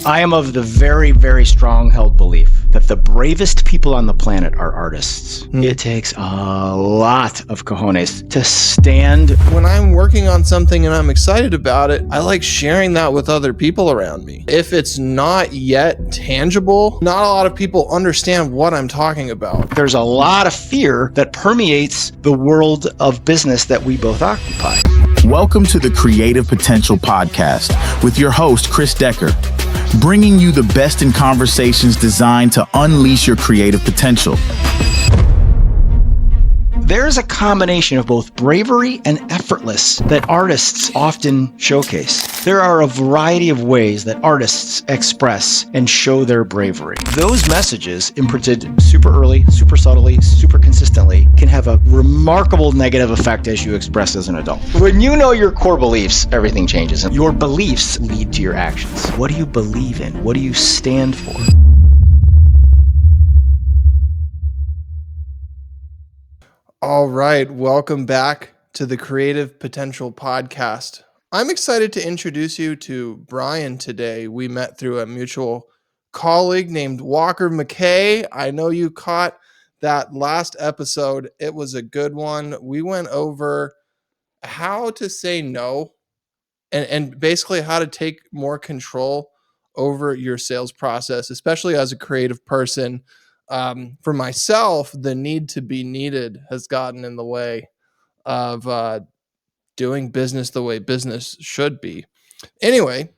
I am of the very, very strong held belief that the bravest people on the planet are artists. It takes a lot of cojones to stand. When I'm working on something and I'm excited about it, I like sharing that with other people around me. If it's not yet tangible, not a lot of people understand what I'm talking about. There's a lot of fear that permeates the world of business that we both occupy. Welcome to the Creative Potential Podcast with your host, Chris Decker, bringing you the best in conversations designed to unleash your creative potential. There's a combination of both bravery and effortless that artists often showcase. There are a variety of ways that artists express and show their bravery. Those messages, imprinted super early, super subtly, super consistently, can have a remarkable negative effect as you express as an adult. When you know your core beliefs, everything changes, and your beliefs lead to your actions. What do you believe in? What do you stand for? All right, welcome back to the Creative Potential Podcast. I'm excited to introduce you to Brian today. We met through a mutual colleague named Walker Mingei. I know you caught that last episode. It was a good one. We went over how to say no and basically how to take more control over your sales process, especially as a creative person. For myself, the need to be needed has gotten in the way of doing business the way business should be. Anyway,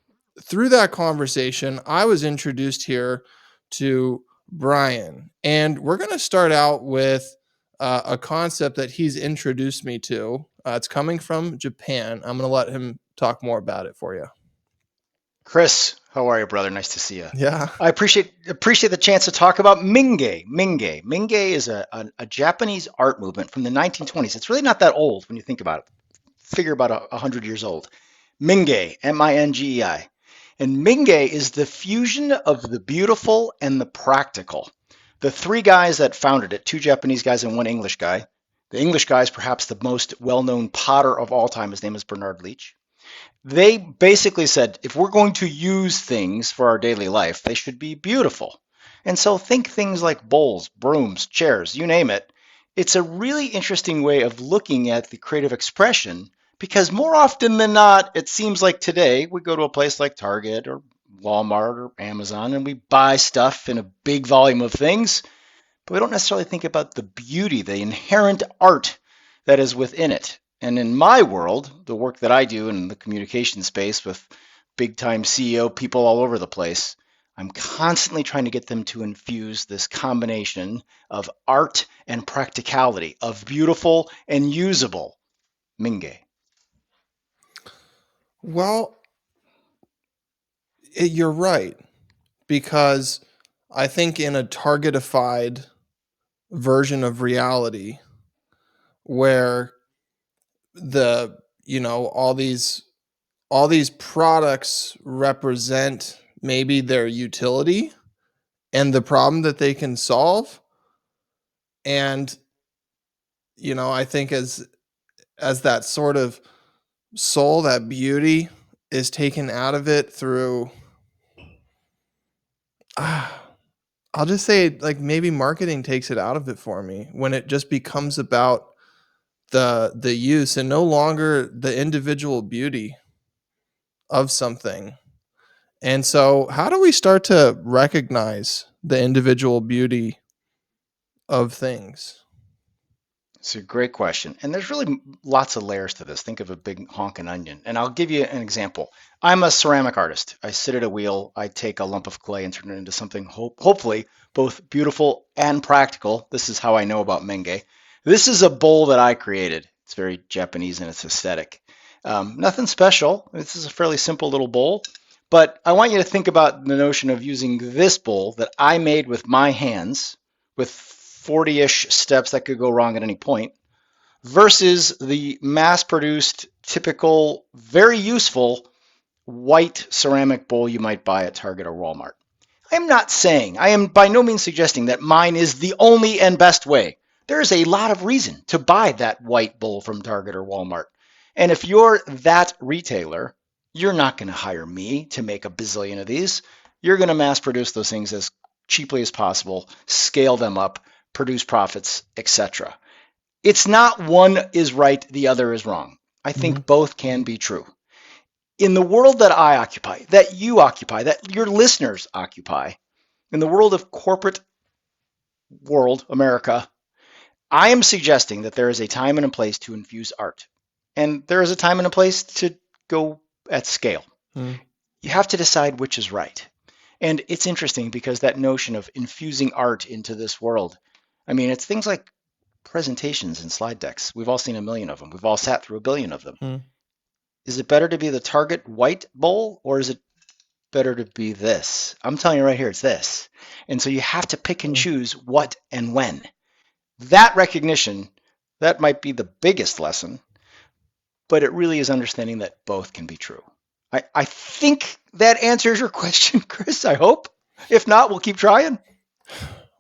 through that conversation, I was introduced here to Brian, and we're going to start out with a concept that he's introduced me to. It's coming from Japan. I'm going to let him talk more about it for you. Chris, how are you, brother? Nice to see you. Yeah. I appreciate the chance to talk about Mingei. Mingei is a Japanese art movement from the 1920s. It's really not that old when you think about it. Figure about 100 years old. Mingei, M-I-N-G-E-I. And Mingei is the fusion of the beautiful and the practical. The three guys that founded it, two Japanese guys and one English guy. The English guy is perhaps the most well-known potter of all time. His name is Bernard Leach. They basically said, if we're going to use things for our daily life, they should be beautiful. And so think things like bowls, brooms, chairs, you name it. It's a really interesting way of looking at the creative expression, because more often than not, it seems like today we go to a place like Target or Walmart or Amazon and we buy stuff in a big volume of things, but we don't necessarily think about the beauty, the inherent art that is within it. And in my world, the work that I do in the communication space with big-time CEO people all over the place, I'm constantly trying to get them to infuse this combination of art and practicality, of beautiful and usable. Mingei. Well, you're right, because I think in a targetified version of reality where all these products represent maybe their utility and the problem that they can solve, and I think as that sort of soul, that beauty is taken out of it through I'll just say, like, maybe marketing takes it out of it for me when it just becomes about the use and no longer the individual beauty of something. And so how do we start to recognize the individual beauty of things? It's a great question. And there's really lots of layers to this. Think of a big honking onion. And I'll give you an example. I'm a ceramic artist. I sit at a wheel. I take a lump of clay and turn it into something hopefully both beautiful and practical. This is how I know about Mingei. This is a bowl that I created. It's very Japanese in its aesthetic. Nothing special. This is a fairly simple little bowl. But I want you to think about the notion of using this bowl that I made with my hands with 40-ish steps that could go wrong at any point versus the mass-produced, typical, very useful white ceramic bowl you might buy at Target or Walmart. I am by no means suggesting that mine is the only and best way. There is a lot of reason to buy that white bowl from Target or Walmart. And if you're that retailer, you're not going to hire me to make a bazillion of these. you're going to mass produce those things as cheaply as possible, scale them up, produce profits, etc. It's not one is right, the other is wrong. I think both can be true. In the world that I occupy, that you occupy, that your listeners occupy, in the world of corporate world, America, I am suggesting that there is a time and a place to infuse art. And there is a time and a place to go at scale. You have to decide which is right. And it's interesting because that notion of infusing art into this world, I mean, it's things like presentations and slide decks. We've all seen a million of them. We've all sat through a billion of them. Is it better to be the Target white bowl, or is it better to be this? I'm telling you right here, it's this. And so you have to pick and choose what and when. That recognition, that might be the biggest lesson, but it really is understanding that both can be true. I think that answers your question, Chris, I hope. If not, we'll keep trying.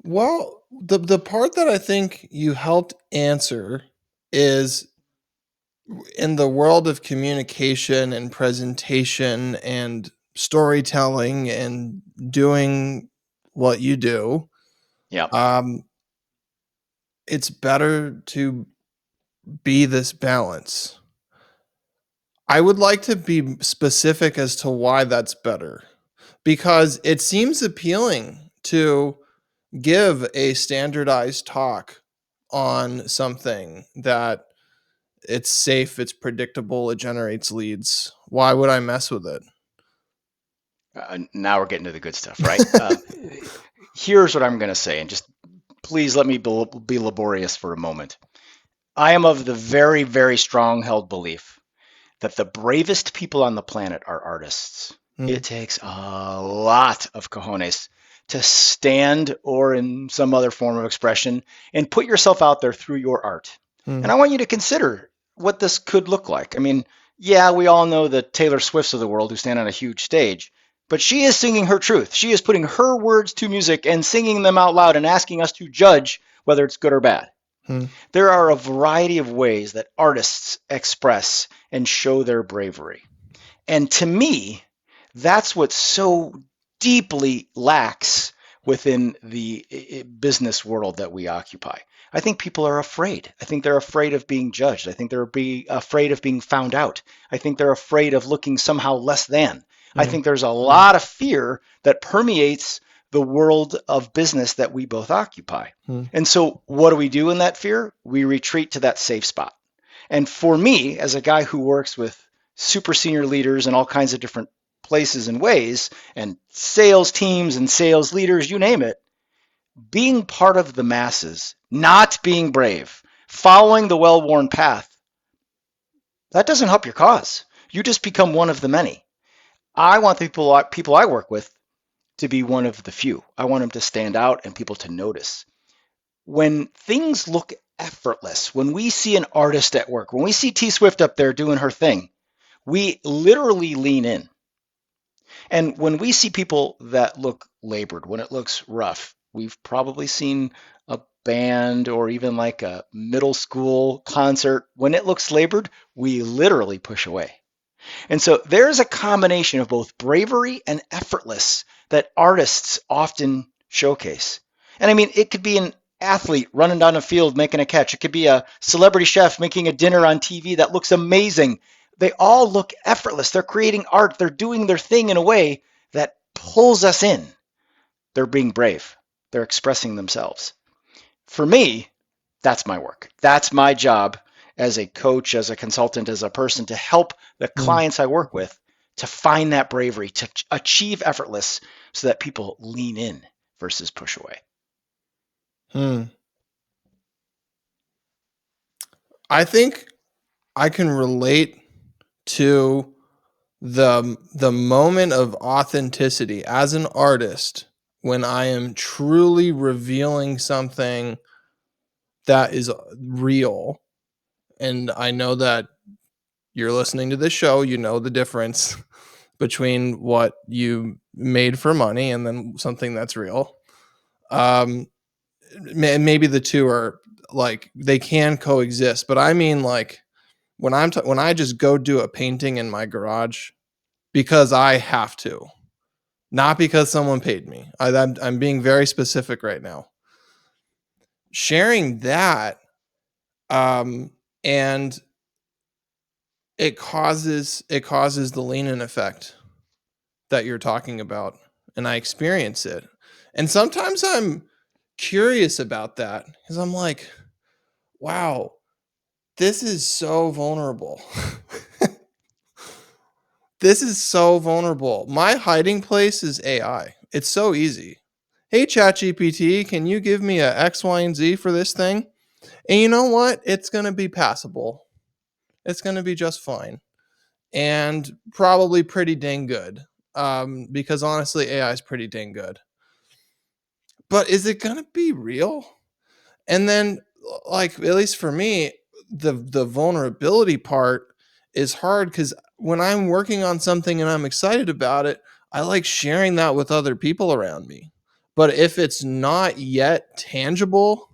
Well, the part that I think you helped answer is in the world of communication and presentation and storytelling and doing what you do. Yeah. It's better to be this balance. I would like to be specific as to why that's better, because it seems appealing to give a standardized talk on something that it's safe, it's predictable, it generates leads. Why would I mess with it? Now we're getting to the good stuff, right? Here's what I'm going to say, and just please let me be laborious for a moment. I am of the very, very strong held belief that the bravest people on the planet are artists. It takes a lot of cojones to stand, or in some other form of expression, and put yourself out there through your art. And I want you to consider what this could look like. I mean, yeah, we all know the Taylor Swifts of the world who stand on a huge stage, but she is singing her truth. She is putting her words to music and singing them out loud and asking us to judge whether it's good or bad. There are a variety of ways that artists express and show their bravery. And to me, that's what so deeply lacks within the business world that we occupy. I think people are afraid. I think they're afraid of being judged. I think they're afraid of being found out. I think they're afraid of looking somehow less than. I think there's a lot of fear that permeates the world of business that we both occupy. And so what do we do in that fear? We retreat to that safe spot. And for me, as a guy who works with super senior leaders in all kinds of different places and ways, and sales teams and sales leaders, you name it, being part of the masses, not being brave, following the well-worn path, that doesn't help your cause. You just become one of the many. I want the people I work with to be one of the few. I want them to stand out and people to notice. When things look effortless, when we see an artist at work, when we see T Swift up there doing her thing, we literally lean in. And when we see people that look labored, when it looks rough, we've probably seen a band or even like a middle school concert. When it looks labored, we literally push away. And so there's a combination of both bravery and effortless that artists often showcase. And I mean, it could be an athlete running down a field making a catch. It could be a celebrity chef making a dinner on TV that looks amazing. They all look effortless. They're creating art. They're doing their thing in a way that pulls us in. They're being brave. They're expressing themselves. For me, that's my work. That's my job as a coach, as a consultant, as a person, to help the clients I work with to find that bravery, to achieve effortless so that people lean in versus push away. I think I can relate to the moment of authenticity as an artist when I am truly revealing something that is real. And I know that you're listening to this show, you know the difference between what you made for money and then something that's real. Maybe the two are like, they can coexist, but I mean, like, when I just go do a painting in my garage because I have to, not because someone paid me. I'm being very specific right now. Sharing that, and it causes the lean-in effect that you're talking about, and I experience it. And sometimes I'm curious about that because I'm like, wow, this is so vulnerable. This is so vulnerable. My hiding place is AI. It's so easy. Hey, ChatGPT, can you give me a X, Y, and Z for this thing? And you know what? It's going to be passable. It's going to be just fine. And probably pretty dang good. Because honestly, AI is pretty dang good. But is it going to be real? And then, like, at least for me, the vulnerability part is hard because when I'm working on something and I'm excited about it, I like sharing that with other people around me. But if it's not yet tangible,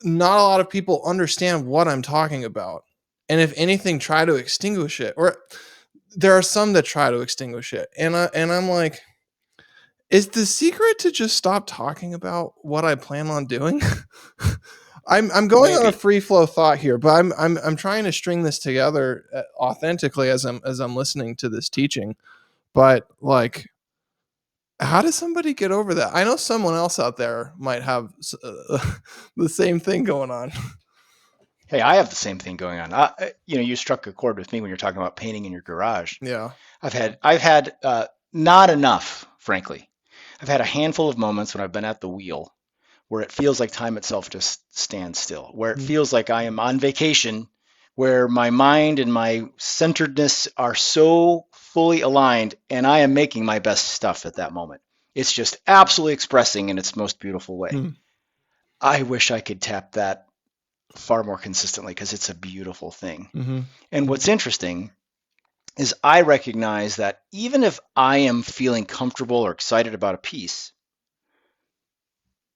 not a lot of people understand what I'm talking about. And if anything, try to extinguish it. Or there are some that try to extinguish it. And I'm like, is the secret to just stop talking about what I plan on doing? I'm going on a free flow thought here, but I'm trying to string this together authentically as I'm listening to this teaching. But like, how does somebody get over that? I know someone else out there might have the same thing going on. Hey, I have the same thing going on. You struck a chord with me when you're talking about painting in your garage. Yeah. I've had not enough, frankly. I've had a handful of moments when I've been at the wheel where it feels like time itself just stands still, where it feels like I am on vacation, where my mind and my centeredness are so fully aligned and I am making my best stuff at that moment. It's just absolutely expressing in its most beautiful way. I wish I could tap that far more consistently because it's a beautiful thing. And what's interesting is I recognize that even if I am feeling comfortable or excited about a piece,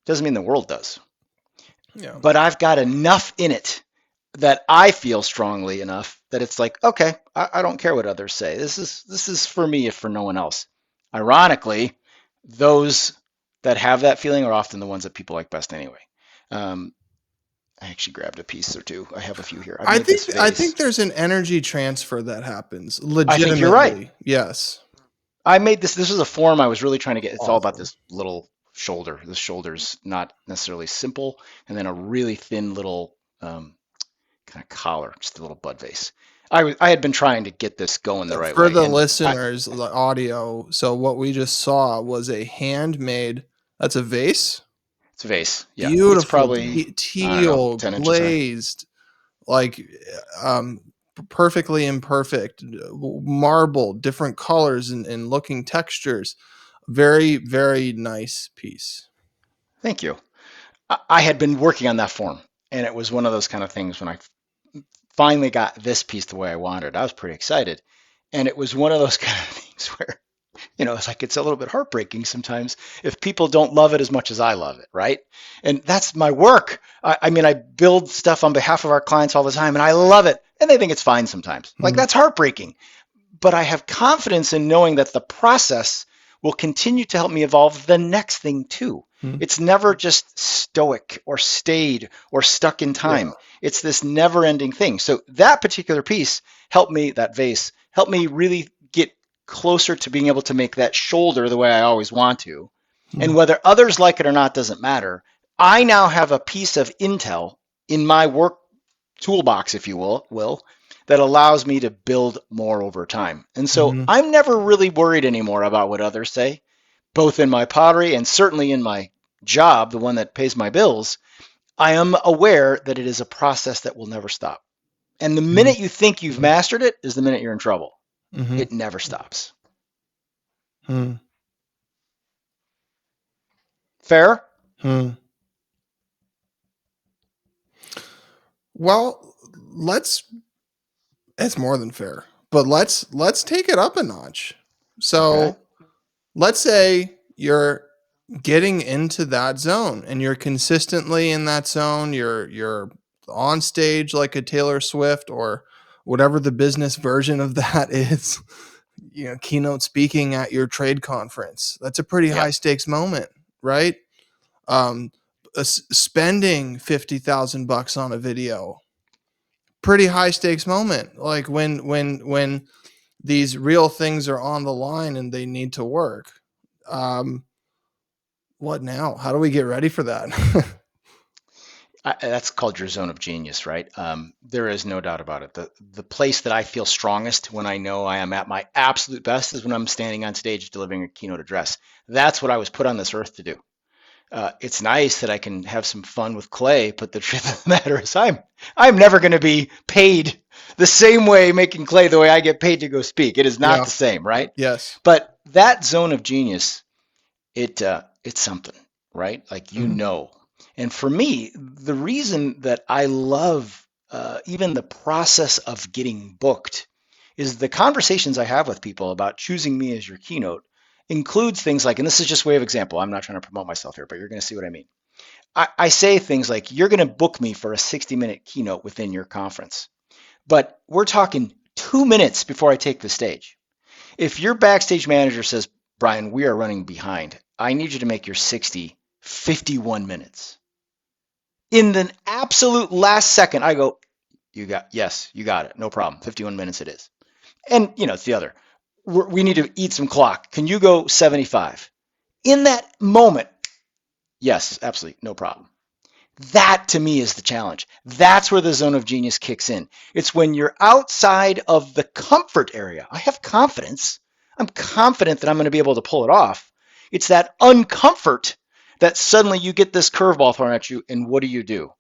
doesn't mean the world does. Yeah. But I've got enough in it that I feel strongly enough that it's like, okay, I don't care what others say. This is for me, if for no one else. Ironically, those that have that feeling are often the ones that people like best anyway. I actually grabbed a piece or two. I have a few here. I think there's an energy transfer that happens legitimately. I think you're right. Yes. I made this. This was a form I was really trying to get. It's all about this little shoulder. The shoulder's not necessarily simple, and then a really thin little kind of collar, just a little bud vase. I had been trying to get this going the right way. For the listeners, the audio. So what we just saw was a handmade. That's a vase. It's a vase. Yeah, Beautiful, it's probably teal, 10 inches glazed, like perfectly imperfect, marble, different colors and looking textures. Very, very nice piece. Thank you. I had been working on that form, and it was one of those kind of things when I finally got this piece the way I wanted. I was pretty excited, and it was one of those kind of things where, it's like it's a little bit heartbreaking sometimes if people don't love it as much as I love it, right? And that's my work. I mean, I build stuff on behalf of our clients all the time, and I love it, and they think it's fine sometimes. Like, that's heartbreaking. But I have confidence in knowing that the process will continue to help me evolve the next thing too. It's never just stoic or stayed or stuck in time. It's this never-ending thing. So that particular piece helped me, that vase, helped me really get closer to being able to make that shoulder the way I always want to. And whether others like it or not doesn't matter. I now have a piece of intel in my work toolbox, if you will, that allows me to build more over time. And so I'm never really worried anymore about what others say, both in my pottery and certainly in my job, the one that pays my bills. I am aware that it is a process that will never stop. And the minute you think you've mastered it is the minute you're in trouble. It never stops. Fair? Well, it's more than fair, but let's take it up a notch. So let's say you're getting into that zone and you're consistently in that zone. You're on stage like a Taylor Swift or whatever the business version of that is. keynote speaking at your trade conference. That's a pretty high stakes moment, right? Spending $50,000 on a video, pretty high stakes moment. Like when these real things are on the line and they need to work. What now? How do we get ready for that? That's called your zone of genius, right? There is no doubt about it. The place that I feel strongest when I know I am at my absolute best is when I'm standing on stage delivering a keynote address. That's what I was put on this earth to do. It's nice that I can have some fun with clay, but the truth of the matter is I'm never going to be paid the same way making clay the way I get paid to go speak. It is not the same, right? Yes. But that zone of genius, it's something, right? Like, And for me, the reason that I love even the process of getting booked is the conversations I have with people about choosing me as your keynote includes things like, and this is just way of example, I'm not trying to promote myself here, but you're going to see what I mean. I say things like, you're going to book me for a 60-minute keynote within your conference, but we're talking 2 minutes before I take the stage. If your backstage manager says, Brian, we are running behind, I need you to make your 60 51 minutes. In the absolute last second, I go, you got it. No problem. 51 minutes it is. And, it's the other. We need to eat some clock. Can you go 75? In that moment, yes, absolutely. No problem. That to me is the challenge. That's where the zone of genius kicks in. It's when you're outside of the comfort area. I have confidence. I'm confident that I'm going to be able to pull it off. It's that uncomfort that suddenly you get this curveball thrown at you, and what do?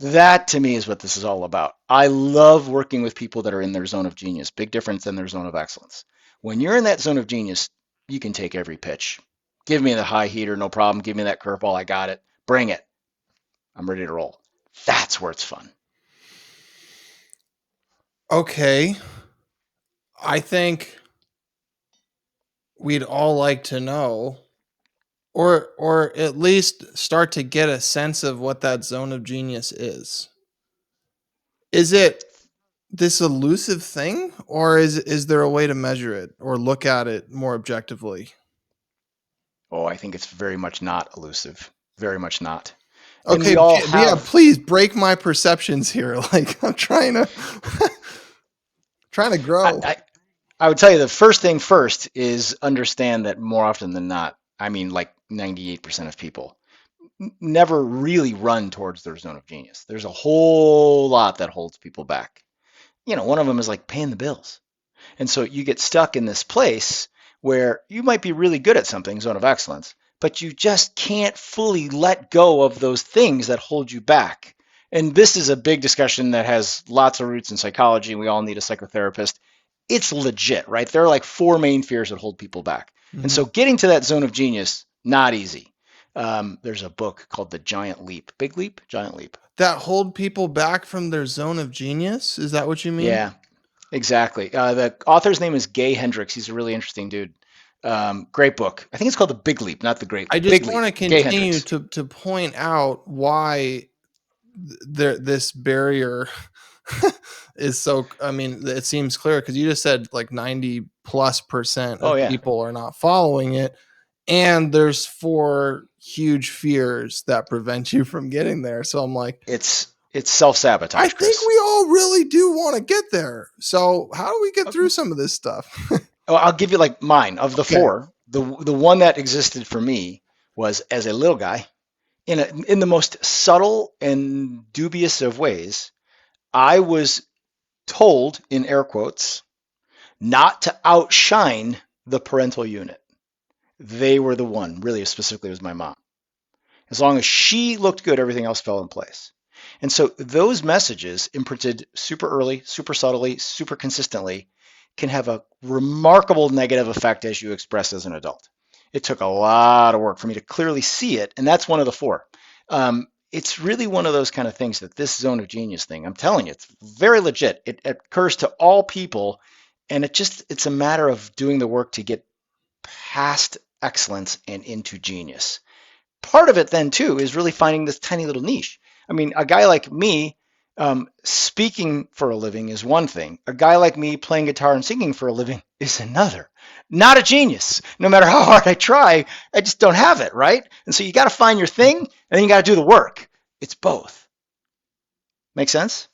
That to me is what this is all about. I love working with people that are in their zone of genius. Big difference than their zone of excellence. When you're in that zone of genius, you can take every pitch. Give me the high heater, no problem. Give me that curveball, I got it. Bring it. I'm ready to roll. That's where it's fun. Okay. I think we'd all like to know, or at least start to get a sense of what that zone of genius is. Is it this elusive thing, or is there a way to measure it or look at it more objectively? Oh, I think it's very much not elusive. Very much not. Okay, and we all please break my perceptions here. Like, I'm trying to grow. I would tell you the first thing first is understand that more often than not, I mean, like 98% of people never really run towards their zone of genius. There's a whole lot that holds people back. One of them is like paying the bills. And so you get stuck in this place where you might be really good at something, zone of excellence, but you just can't fully let go of those things that hold you back. And this is a big discussion that has lots of roots in psychology. We all need a psychotherapist. It's legit, right? There are like 4 main fears that hold people back. Mm-hmm. And so getting to that zone of genius, not easy. There's a book called The Giant Leap. Big Leap? Giant Leap. That hold people back from their zone of genius? Is that what you mean? Yeah, exactly. The author's name is Gay Hendricks. He's a really interesting dude. Great book. I think it's called The Big Leap, not The Great Leap. I just want to continue to point out why this barrier is so, it seems clear because you just said like 90+% of people are not following it. And there's 4 huge fears that prevent you from getting there. So I'm like, it's self-sabotage. I think we all really do want to get there. So how do we get through some of this stuff? Well, I'll give you like mine. Of the 4, the one that existed for me was as a little guy, in the most subtle and dubious of ways, I was told, in air quotes, not to outshine the parental unit. They were the one, really specifically, it was my mom. As long as she looked good, everything else fell in place. And so those messages imprinted super early, super subtly, super consistently can have a remarkable negative effect as you express as an adult. It took a lot of work for me to clearly see it, and that's one of the 4. It's really one of those kind of things that this zone of genius thing, I'm telling you, it's very legit. It occurs to all people, and it's a matter of doing the work to get past excellence and into genius. Part of it then too is really finding this tiny little niche. I mean, a guy like me, Speaking for a living is one thing. A guy like me playing guitar and singing for a living is another. Not a genius. No matter how hard I try, I just don't have it, right? And so you got to find your thing, and then you got to do the work. It's both. Make sense?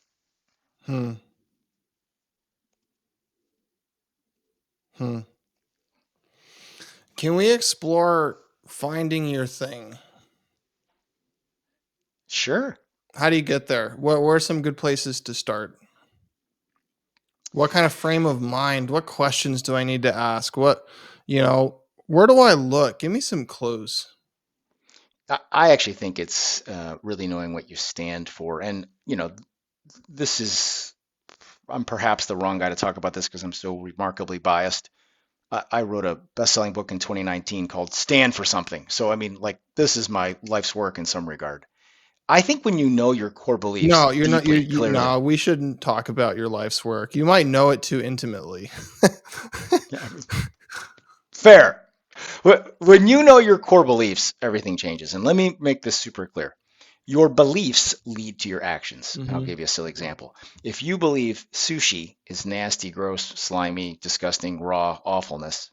Hmm. Hmm. Can we explore finding your thing? Sure. How do you get there? What are some good places to start? What kind of frame of mind? What questions do I need to ask? Where do I look? Give me some clues. I actually think it's really knowing what you stand for. And, this is, I'm perhaps the wrong guy to talk about this because I'm so remarkably biased. I wrote a best-selling book in 2019 called Stand for Something. So, I mean, like, this is my life's work in some regard. I think when you know your core beliefs No, you're not. deeply, clearly, No, we shouldn't talk about your life's work. You might know it too intimately. fair. When you know your core beliefs, everything changes. And let me make this super clear. Your beliefs lead to your actions. I'll give you a silly example. If you believe sushi is nasty, gross, slimy, disgusting, raw awfulness,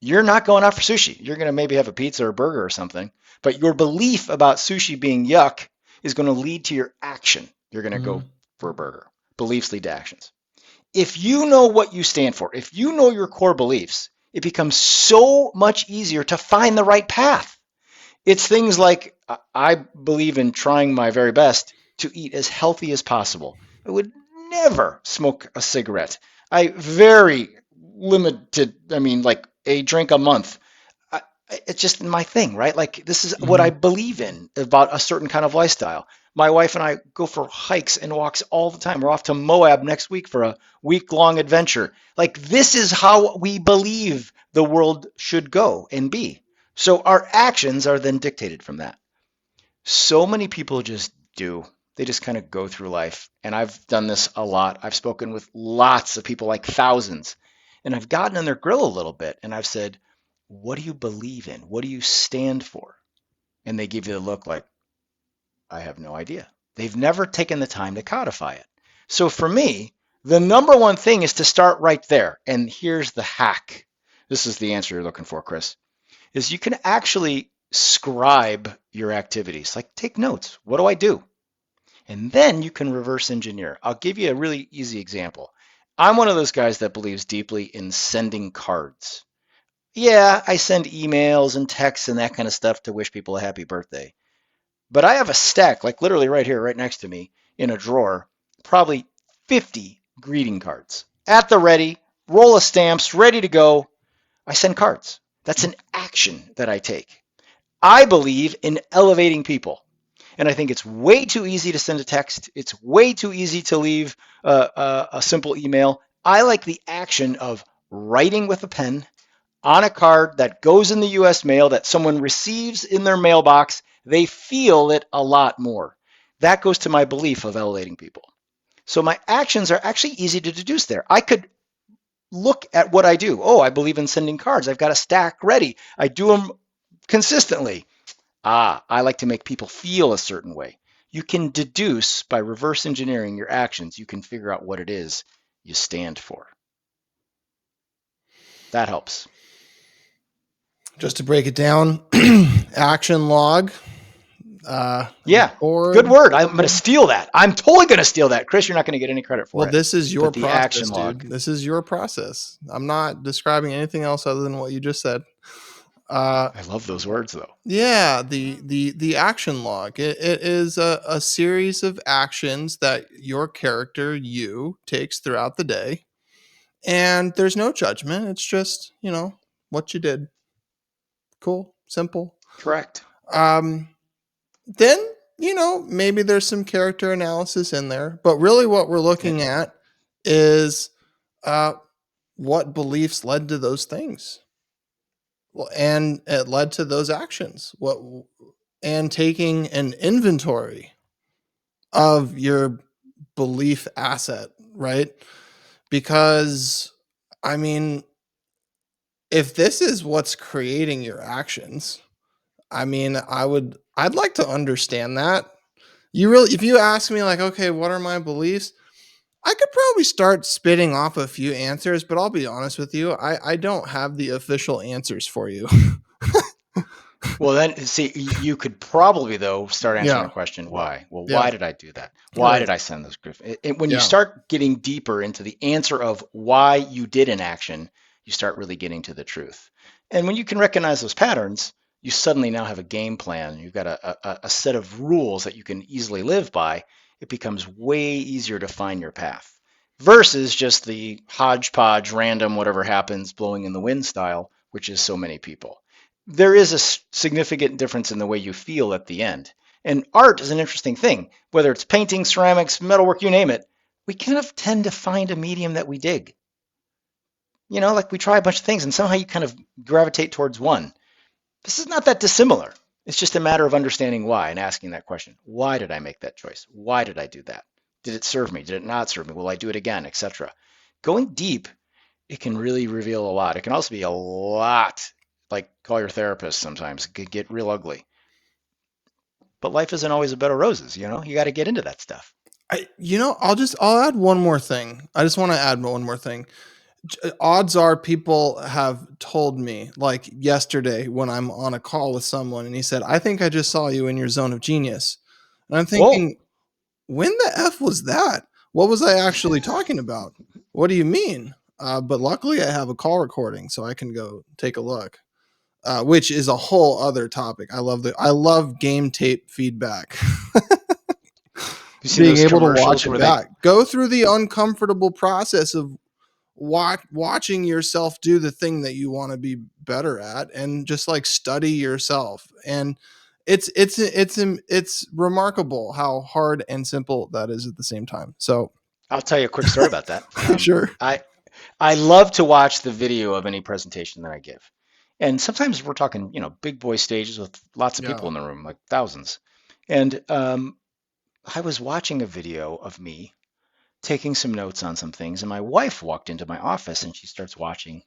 you're not going out for sushi. You're going to maybe have a pizza or a burger or something. But your belief about sushi being yuck is going to lead to your action. You're going to go for a burger. Beliefs lead to actions. If you know what you stand for, if you know your core beliefs, it becomes so much easier to find the right path. It's things like I believe in trying my very best to eat as healthy as possible. I would never smoke a cigarette. I very limited, like a drink a month. It's just my thing, right? Like this is what I believe in about a certain kind of lifestyle. My wife and I go for hikes and walks all the time. We're off to Moab next week for a week-long adventure. Like this is how we believe the world should go and be. So our actions are then dictated from that. So many people just do. They just kind of go through life. And I've done this a lot. I've spoken with lots of people, like thousands. And I've gotten in their grill a little bit. And I've said, what do you believe in? What do you stand for? And they give you the look like, I have no idea. They've never taken the time to codify it. So for me, the number one thing is to start right there. And here's the hack. This is the answer you're looking for, Chris, is you can actually scribe your activities. Like take notes. What do I do? And then you can reverse engineer. I'll give you a really easy example. I'm one of those guys that believes deeply in sending cards. Yeah, I send emails and texts and that kind of stuff to wish people a happy birthday. But I have a stack, like literally right here, right next to me, in a drawer, probably 50 greeting cards at the ready, roll of stamps, ready to go. I send cards. That's an action that I take. I believe in elevating people. And I think it's way too easy to send a text. It's way too easy to leave a simple email. I like the action of writing with a pen on a card that goes in the US mail that someone receives in their mailbox. They feel it a lot more. That goes to my belief of elevating people. So my actions are actually easy to deduce there. I could look at what I do. Oh, I believe in sending cards. I've got a stack ready. I do them consistently. I like to make people feel a certain way. You can deduce by reverse engineering your actions. You can figure out what it is you stand for. That helps. Just to break it down, action log. Yeah, good word. I'm going to steal that. I'm totally going to steal that. Chris, you're not going to get any credit for it. Well, this is your the process, action log. dude. This is your process. I'm not describing anything else other than what you just said. I love those words, though. Yeah, the action log. It is a series of actions that your character, you, takes throughout the day. And there's no judgment. It's just, what you did. Cool. Simple. Correct. Then, maybe there's some character analysis in there. But really what we're looking at is what beliefs led to those things. Well, and it led to those actions. And taking an inventory of your belief asset, right? Because, if this is what's creating your actions, I'd like to understand that. if you ask me like, okay, what are my beliefs? I could probably start spitting off a few answers, but I'll be honest with you. I don't have the official answers for you. Well, then, see, you could probably, though, start answering the Yeah. question, why? Well, Yeah. why did I do that? Why Right. did I send those groups? And when you Yeah. start getting deeper into the answer of why you did an action, you start really getting to the truth. And when you can recognize those patterns, you suddenly now have a game plan. You've got a set of rules that you can easily live by. It becomes way easier to find your path versus just the hodgepodge, random, whatever happens, blowing in the wind style, which is so many people. There is a significant difference in the way you feel at the end. And art is an interesting thing. Whether it's painting, ceramics, metalwork, you name it, we kind of tend to find a medium that we dig. You know, like we try a bunch of things and somehow you kind of gravitate towards one. This is not that dissimilar. It's just a matter of understanding why and asking that question. Why did I make that choice? Why did I do that? Did it serve me? Did it not serve me? Will I do it again? Etc. Going deep, it can really reveal a lot. It can also be a lot, like call your therapist sometimes. It could get real ugly. But life isn't always a bed of roses, you know? You got to get into that stuff. I'll add one more thing. I just want to add one more thing. Odds are people have told me, like yesterday when I'm on a call with someone and he said, I think I just saw you in your zone of genius. And I'm Whoa. thinking, when the F was that? What was I actually talking about? What do you mean? But luckily I have a call recording so I can go take a look, which is a whole other topic. I love game tape feedback. You seen Being those able to watch commercials it where they, back. Go through the uncomfortable process of watching yourself do the thing that you want to be better at, and just like study yourself. And it's remarkable how hard and simple that is at the same time. So I'll tell you a quick story about that. sure. I love to watch the video of any presentation that I give. And sometimes we're talking, you know, big boy stages with lots of people Yeah. in the room, like thousands. And I was watching a video of me taking some notes on some things, and my wife walked into my office and she starts watching.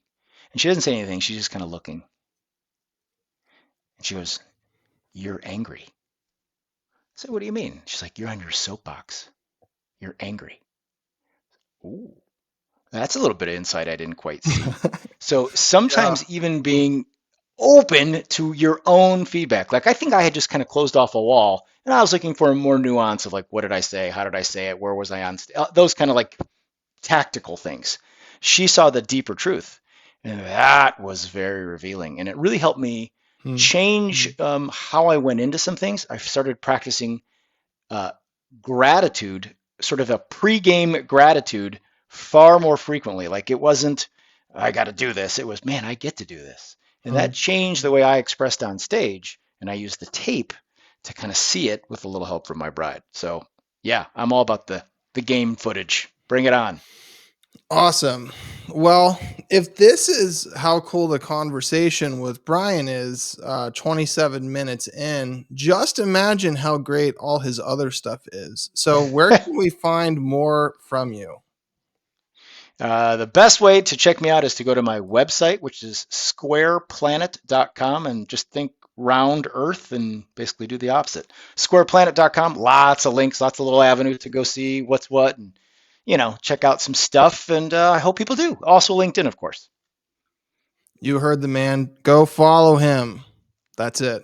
And she doesn't say anything, she's just kind of looking. And she goes, "You're angry." I said, "What do you mean?" She's like, "You're on your soapbox. You're angry." Ooh, that's a little bit of insight I didn't quite see. So Yeah. sometimes even being open to your own feedback. Like I think I had just kind of closed off a wall and I was looking for more nuance of like, what did I say? How did I say it? Where was I on? Those kind of like tactical things. She saw the deeper truth. And that was very revealing. And it really helped me change how I went into some things. I started practicing uh, gratitude, sort of a pre-game gratitude, far more frequently. Like it wasn't, I got to do this. It was, man, I get to do this. And that changed the way I expressed on stage. And I used the tape to kind of see it with a little help from my bride. So yeah, I'm all about the game footage. Bring it on. Awesome. Well, if this is how cool the conversation with Brian is, 27 minutes in, just imagine how great all his other stuff is. So where can we find more from you? The best way to check me out is to go to my website, which is squareplanet.com, and just think round Earth and basically do the opposite. Squareplanet.com, lots of links, lots of little avenues to go see what's what and, you know, check out some stuff. And I hope people do. Also LinkedIn, of course. You heard the man. Go follow him. That's it.